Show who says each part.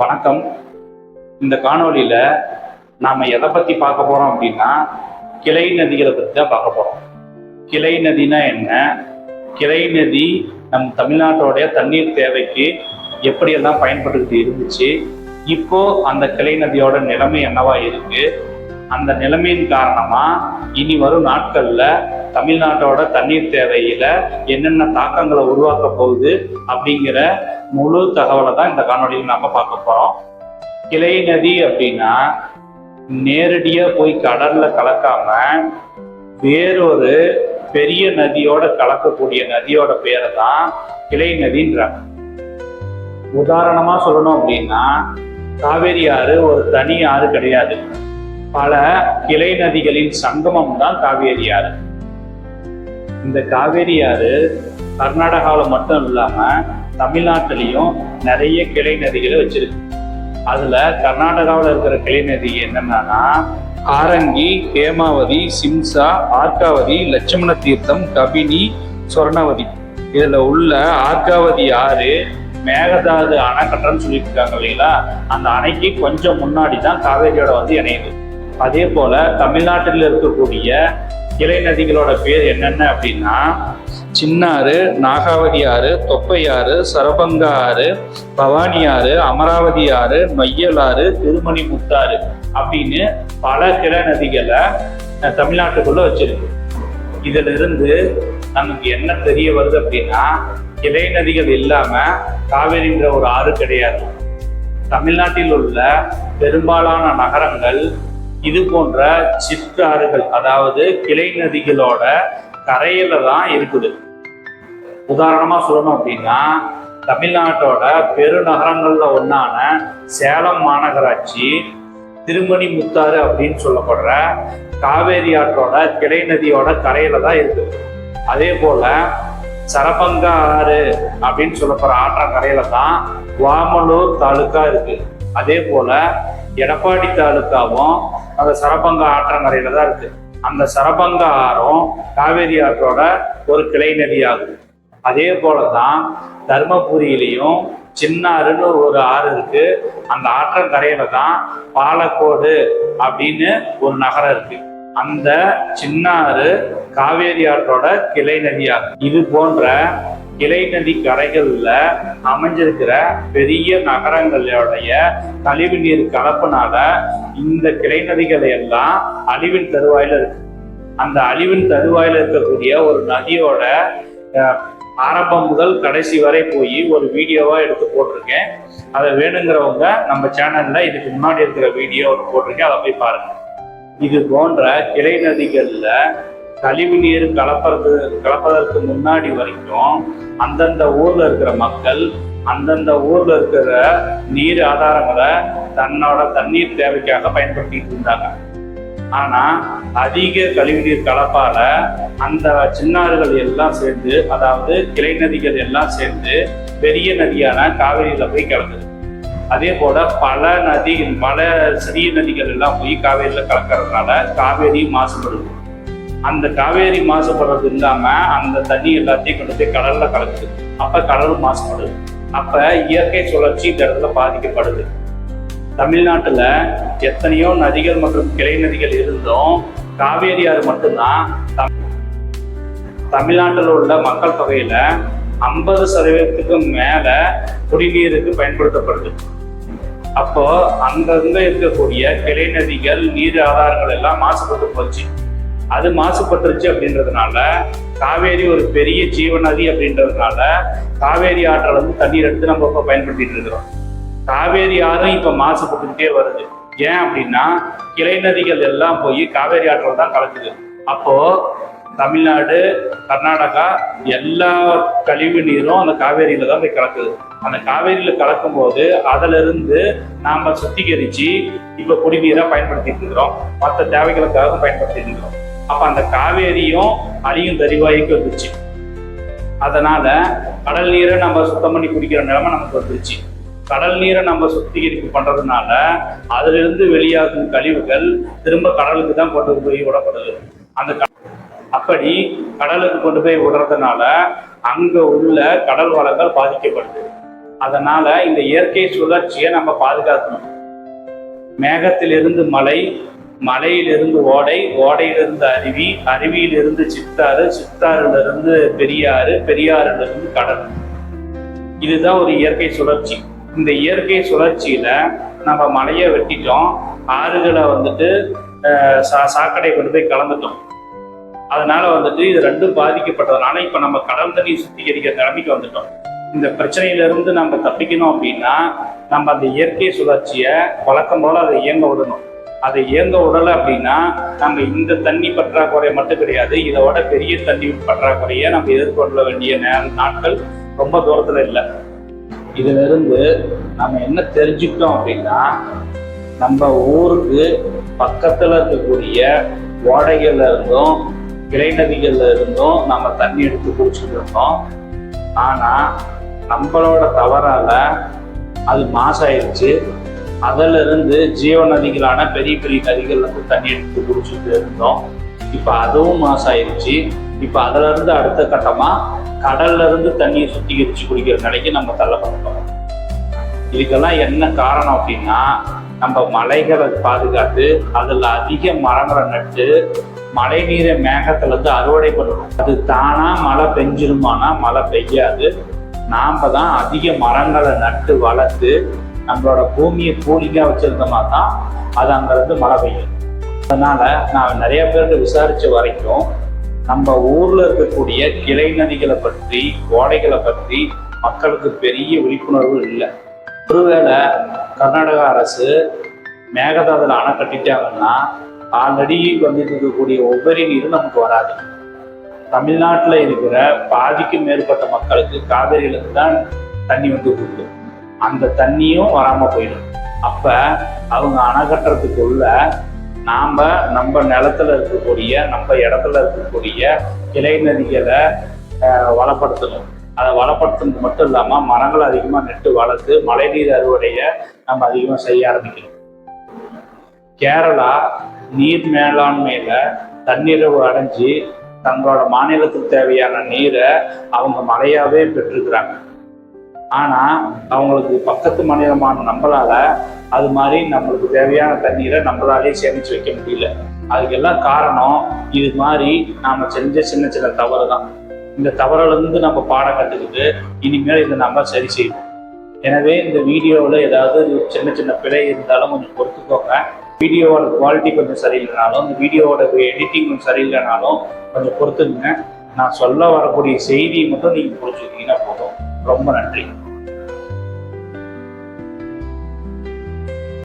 Speaker 1: வணக்கம். இந்த காணொலியில நாம எதை பத்தி பார்க்க போறோம் அப்படின்னா, கிளை நதிகளை பத்தி தான் பார்க்க போறோம். கிளை நதினா என்ன, கிளை நதி நம் தமிழ்நாட்டோடைய தண்ணீர் தேவைக்கு எப்படியெல்லாம் பயன்பட்டுக்கிட்டு இருந்துச்சு, இப்போ அந்த கிளை நதியோட நிலைமை என்னவா இருக்கு, அந்த நிலைமையின் காரணமா இனி வரும் நாட்கள்ல தமிழ்நாட்டோட தண்ணீர் தேவையில என்னென்ன தாக்கங்களை உருவாக்க போகுது அப்படிங்கிற முழு தகவலை தான் இந்த காணொலியில் நாம பார்க்க போறோம். கிளை நதி அப்படின்னா நேரடியா போய் கடல்ல கலக்காம வேறொரு பெரிய நதியோட கலக்கக்கூடிய நதியோட பேரை தான் கிளை நதின்றாங்க. உதாரணமா சொல்லணும் அப்படின்னா, காவேரி ஆறு ஒரு தனி ஆறு கிடையாது, பல கிளை நதிகளின் சங்கமம் தான் காவேரி ஆறு. இந்த காவேரி ஆறு கர்நாடகாவில் மட்டும் இல்லாம தமிழ்நாட்டிலையும் நிறைய கிளை நதிகளை வச்சிருக்கு. அதுல கர்நாடகாவில் இருக்கிற கிளை நதி என்னன்னா ஆரங்கி, ஹேமாவதி, சிம்சா, ஆர்காவதி, லட்சுமண தீர்த்தம், கபினி, சொர்ணவதி. இதுல உள்ள ஆர்காவதி ஆறு மேகதாது அணை கட்டுறன்னு சொல்லிட்டு இருக்காங்க இல்லைங்களா, அந்த அணைக்கு கொஞ்சம் முன்னாடி தான் காவேரியோட இணையுது. அதே போல தமிழ்நாட்டில் இருக்கக்கூடிய கிளை நதிகளோட பேர் என்னென்ன அப்படின்னா, சின்னாறு, நாகாவதி ஆறு, தொப்பை ஆறு, சரபங்கா ஆறு, பவானி ஆறு, அமராவதி ஆறு, நொய்யல் ஆறு, திருமணி முத்தாறு அப்படின்னு பல கிளை நதிகளை தமிழ்நாட்டுக்குள்ள வச்சிருக்கு. இதுல இருந்து நமக்கு என்ன தெரிய வருது அப்படின்னா, கிளை நதிகள் இல்லாம காவேரின்ற ஒரு ஆறு கிடையாது. தமிழ்நாட்டில் உள்ள பெரும்பாலான நகரங்கள் இது போன்ற சிற்றாறுகள், அதாவது கிளை நதிகளோட கரையில தான் இருக்குது. உதாரணமா சொல்லணும் அப்படின்னா, தமிழ்நாட்டோட பெருநகரங்கள்ல ஒன்னான சேலம் மாநகராட்சி திருமணி முத்தாறு அப்படின்னு சொல்லப்படுற காவேரி ஆற்றோட கிளை நதியோட கரையில தான் இருக்குது. அதே போல சரபங்கா ஆறு அப்படின்னு சொல்லப்படுற ஆற்றங்கரையில தான் வாமலூர் தாலுக்கா இருக்கு. அதே போல எடப்பாடி தாலுக்காவும் அந்த சரபங்கா ஆற்றங்கரையில தான் இருக்கு. அந்த சரபங்கா ஆறும் காவேரி ஆற்றோட ஒரு கிளை நதி ஆகுது. அதே போலதான் தர்மபுரியிலையும் சின்னாறுன்னு ஒரு ஆறு இருக்கு. அந்த ஆற்றங்கரையில தான் பாலக்கோடு அப்படின்னு ஒரு நகரம் இருக்கு. அந்த சின்னாறு காவேரி ஆற்றோட கிளை நதி ஆகும். இது போன்ற கிளை நதி கரைகள்ல அமைஞ்சிருக்கிற பெரிய நகரங்களுடைய கழிவு நீர் கலப்புனால இந்த கிளை நதிகளை எல்லாம் அழிவின் தருவாயில இருக்கு. அந்த அழிவின் தருவாயில இருக்கக்கூடிய ஒரு நதியோட ஆரம்பம் முதல் கடைசி வரை போய் ஒரு வீடியோவா எடுத்து போட்டிருக்கேன். அதை வேணுங்கிறவங்க நம்ம சேனல்ல இதுக்கு முன்னாடி இருக்கிற வீடியோ போட்டிருக்கேன், அதை போய் பாருங்க. இது போன்ற கிளை நதிகள்ல கழிவு நீர் கலப்பதற்கு முன்னாடி வரைக்கும் அந்தந்த ஊர்ல இருக்கிற மக்கள் அந்தந்த ஊர்ல இருக்கிற நீர் ஆதாரங்களை தன்னோட தண்ணீர் தேவைக்காக பயன்படுத்திட்டு இருந்தாங்க. ஆனா அதிக கழிவுநீர் கலப்பால அந்த சின்னாறுகள் எல்லாம் சேர்ந்து, அதாவது கிளை நதிகள் எல்லாம் சேர்ந்து பெரிய நதியான காவேரியில போய் கலக்குது. அதே போல பல சிறிய நதிகள் எல்லாம் போய் காவேரியில கலக்கிறதுனால காவேரி மாசுபடுது. அந்த காவேரி மாசுபடுறது இல்லாம அந்த தண்ணி எல்லாத்தையும் கொண்டு போய் கடல்ல கலக்குது. அப்ப கடல் மாசுபடுது. அப்ப இயற்கை சுழற்சி இந்த இடத்துல பாதிக்கப்படுது. தமிழ்நாட்டுல எத்தனையோ நதிகள் மற்றும் கிளை நதிகள் இருந்தும் காவேரி ஆறு மட்டும்தான் தமிழ்நாட்டில் உள்ள மக்கள் தொகையில 50% மேல குடிநீருக்கு பயன்படுத்தப்படுது. அப்போ அங்கங்க இருக்கக்கூடிய கிளை நதிகள் நீர் ஆதாரங்கள் எல்லாம் மாசுபட்டு போச்சு. அது மாசுபட்டுருச்சு அப்படின்றதுனால காவேரி ஒரு பெரிய ஜீவநதி அப்படின்றதுனால காவேரி ஆற்றில் தண்ணீர் எடுத்து நம்ம இப்ப பயன்படுத்திட்டு இருக்கிறோம். காவேரி ஆறும் இப்ப மாசுபட்டுக்கிட்டே வருது. ஏன் அப்படின்னா, கிளை நதிகள் எல்லாம் போய் காவேரி ஆற்றில் தான் கலக்குது. அப்போ தமிழ்நாடு, கர்நாடகா எல்லா கழிவு நீரும் அந்த காவேரியில தான் போய் கலக்குது. அந்த காவேரியில கலக்கும் போது அதுல இருந்து நாம சுத்திகரிச்சு இப்ப குடிநீரா பயன்படுத்திட்டு இருக்கிறோம், மற்ற தேவைகளுக்காக பயன்படுத்திட்டு இருக்கிறோம். அப்ப அந்த காவேரியும் அழியும் தருவாய்க்கு வந்துச்சு. அதனால கடல் நீரை நம்ம சுத்தம் பண்ணி குடிக்கிற நிலைமை நமக்கு வந்துருச்சு. கடல் நீரை நம்ம சுத்திகரிப்பு பண்றதுனால அதுல இருந்து வெளியாகும் கழிவுகள் திரும்ப கடலுக்கு தான் கொண்டு போய் விடப்படுது. அப்படி கடலுக்கு கொண்டு போய் விடுறதுனால அங்க உள்ள கடல் வளங்கள் பாதிக்கப்படுது. அதனால இந்த இயற்கை சுழற்சியை நம்ம பாதுகாக்கணும். மேகத்திலிருந்து மலை, மலையிலிருந்து ஓடை, ஓடையிலிருந்து அருவி, அருவியிலிருந்து சித்தாறு, சித்தாறிலிருந்து பெரியாறு, பெரியாறிலிருந்து கடல். இதுதான் ஒரு இயற்கை சுழற்சி. இந்த இயற்கை சுழற்சியில நம்ம மலையை வெட்டிட்டோம், ஆறுகளை சாக்கடை கொண்டு போய் கலந்துட்டோம். அதனால இது ரெண்டும் பாதிக்கப்பட்டதுனால இப்ப நம்ம கடல் தண்ணி சுத்திகரிக்கிற நிலைமைக்கு வந்துட்டோம். இந்த பிரச்சனையிலிருந்து நம்ம தப்பிக்கணும் அப்படின்னா நம்ம அந்த இயற்கை சுழற்சியை வழக்கம் போல அதை இயங்க விடணும். அதை இயங்க விடலை அப்படின்னா நம்ம இந்த தண்ணி பற்றாக்குறை மட்டும் கிடையாது, இதோட பெரிய தண்ணி பற்றாக்குறையை நம்ம எதிர்கொள்ள வேண்டிய நாட்கள் ரொம்ப தூரத்துல இல்லை. இதுல இருந்து நம்ம என்ன தெரிஞ்சுக்கிட்டோம் அப்படின்னா, நம்ம ஊருக்கு பக்கத்துல இருக்கக்கூடிய ஓடைகள்ல இருந்தும் கிளை நதிகள்ல இருந்தும் நம்ம தண்ணி எடுத்து குடிச்சுட்டு இருந்தோம். ஆனா நம்மளோட தவறால அது மாசாயிருச்சு. அதுல இருந்து ஜீவ நதிகளான பெரிய பெரிய நதிகள்ல இருந்து தண்ணி எடுத்து குடிச்சுட்டு இருந்தோம். இப்ப அதுவும் மாசாயிருச்சு. இப்ப அதுல இருந்து அடுத்த கட்டமா கடல்ல இருந்து தண்ணியை சுத்திகரிச்சு குடிக்கிற நிலைக்கு நம்ம தள்ளப்பட்டோம். இதுக்கெல்லாம் என்ன காரணம் அப்படின்னா, நம்ம மலைகளை பாதுகாத்து அதுல அதிக மரங்களை நட்டு மழை நீரை மேகத்துல இருந்து அறுவடை பண்ணணும். அது தானா மழை பெஞ்சிருமானா மழை பெய்யாது. நாம தான் அதிக மரங்களை நட்டு வளர்த்து நம்மளோட பூமியை கூலிங்கா வச்சிருந்தோமா தான் அது அங்கிருந்து மழை பெய்யும். அதனால நான் நிறைய பேருக்கு விசாரிச்ச வரைக்கும் நம்ம ஊர்ல இருக்கக்கூடிய கிளை நதிகளை பற்றி, ஓடைகளை பற்றி மக்களுக்கு பெரிய விழிப்புணர்வு இல்லை. ஒருவேளை கர்நாடக அரசு மேகதாதுல அணை கட்டிட்டாங்கன்னா ஆல்ரெடி இருக்கக்கூடிய ஒவ்வொரு நீரும் நமக்கு வராது. தமிழ்நாட்டில் இருக்கிற பாதிக்கும் மேற்பட்ட மக்களுக்கு காவிரியிலிருந்து தான் தண்ணி கொடுக்கும். அந்த தண்ணியும் வராம போயிடும். அப்ப அவங்க அணை கட்டுறதுக்குள்ள நம்ம நிலத்துல இருக்கக்கூடிய, நம்ம இடத்துல இருக்கக்கூடிய கிளை நதிகளை வளப்படுத்தணும். அதை வளப்படுத்துறது மட்டும் இல்லாம மரங்களை அதிகமா நட்டு வளர்த்து மழைநீர் அறுவடையை நம்ம அதிகமா செய்ய ஆரம்பிக்கணும். கேரளா நீர் மேலாண்மையில தன்னிறைவு அடைஞ்சு தங்களோட மாநிலத்துக்கு தேவையான நீரை அவங்க மழையாவே பெற்றிருக்கிறாங்க. ஆனா அவங்களுக்கு பக்கத்து மாநிலமான நம்மளால அது மாதிரி நம்மளுக்கு தேவையான தண்ணீரை நம்மளாலே சேமிச்சு வைக்க முடியல. அதுக்கெல்லாம் காரணம் இது மாதிரி நாம செஞ்ச சின்ன சின்ன தவறு தான். இந்த தவறுல இருந்து நம்ம பாடம் கற்றுக்கிட்டு இனிமேல் இதை நம்ம சரி செய்வோம். எனவே இந்த வீடியோவில் ஏதாவது சின்ன சின்ன பிழை இருந்தாலும் கொஞ்சம் பொறுத்துக்கோங்க. வீடியோவோட குவாலிட்டி கொஞ்சம் சரியில்லைனாலும், இந்த வீடியோவோட எடிட்டிங் கொஞ்சம் சரியில்லைனாலும் கொஞ்சம் பொறுத்துக்குங்க. நான் சொல்ல வரக்கூடிய செய்தியை மட்டும் நீங்கள் புரிஞ்சுக்கிட்டீங்கன்னா போதும். ரொம்ப நன்றி.